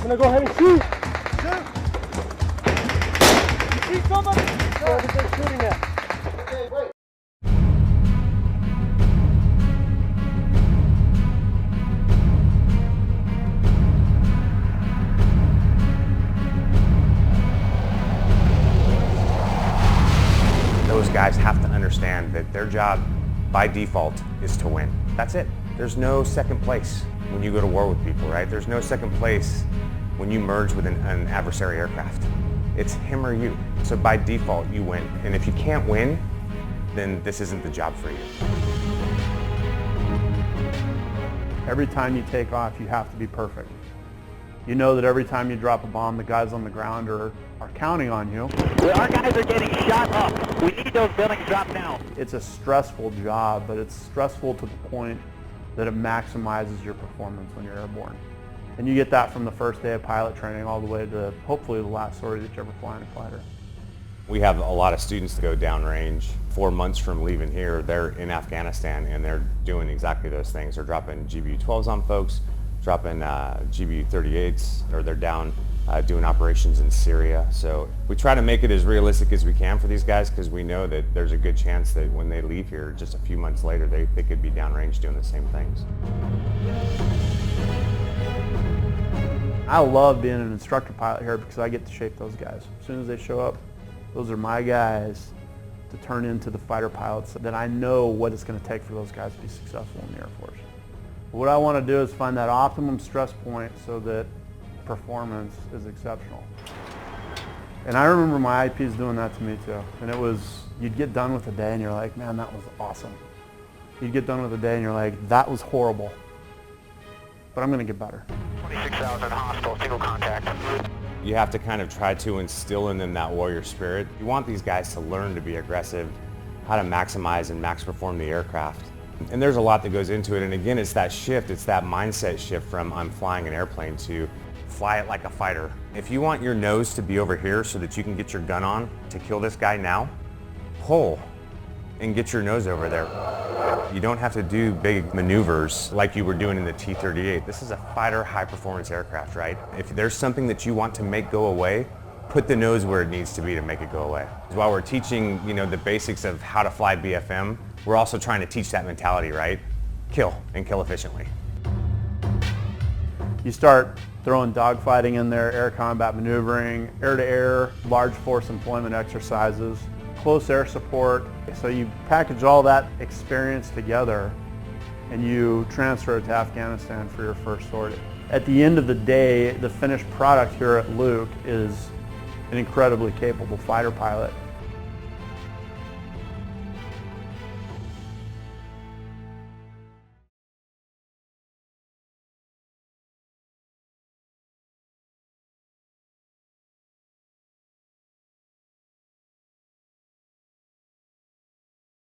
gonna go ahead and shoot. Shoot. You see somebody? Where is they shooting at? Okay, wait. Those guys have to understand that their job by default is to win. That's it. There's no second place when you go to war with people, right? There's no second place when you merge with an adversary aircraft. It's him or you. So by default, you win. And if you can't win, then this isn't the job for you. Every time you take off, you have to be perfect. You know that every time you drop a bomb, the guys on the ground are counting on you. Our guys are getting shot up. We need those buildings dropped now. It's a stressful job, but it's stressful to the point that it maximizes your performance when you're airborne. And you get that from the first day of pilot training all the way to hopefully the last sortie that you ever fly in a fighter. We have a lot of students that go downrange. 4 months from leaving here, they're in Afghanistan and they're doing exactly those things. They're dropping GBU-12s on folks, dropping GBU-38s, or they're down doing operations in Syria. So we try to make it as realistic as we can for these guys because we know that there's a good chance that when they leave here just a few months later, they could be downrange doing the same things. I love being an instructor pilot here because I get to shape those guys. As soon as they show up, those are my guys to turn into the fighter pilots that I know what it's going to take for those guys to be successful in the Air Force. What I want to do is find that optimum stress point so that performance is exceptional. And I remember my IPs doing that to me too. And it was, you'd get done with a day and you're like, man, that was awesome. You'd get done with a day and you're like, that was horrible. But I'm going to get better. 26,000 hostile, single contact. You have to kind of try to instill in them that warrior spirit. You want these guys to learn to be aggressive, how to maximize and max perform the aircraft. And there's a lot that goes into it. And again, it's that shift, it's that mindset shift from I'm flying an airplane to fly it like a fighter. If you want your nose to be over here so that you can get your gun on to kill this guy now, pull and get your nose over there. You don't have to do big maneuvers like you were doing in the T-38. This is a fighter high-performance aircraft, right? If there's something that you want to make go away, put the nose where it needs to be to make it go away. While we're teaching, the basics of how to fly BFM, we're also trying to teach that mentality, right? Kill and kill efficiently. You start throwing dogfighting in there, air combat maneuvering, air-to-air, large force employment exercises, close air support. So you package all that experience together and you transfer it to Afghanistan for your first sortie. At the end of the day, the finished product here at Luke is an incredibly capable fighter pilot.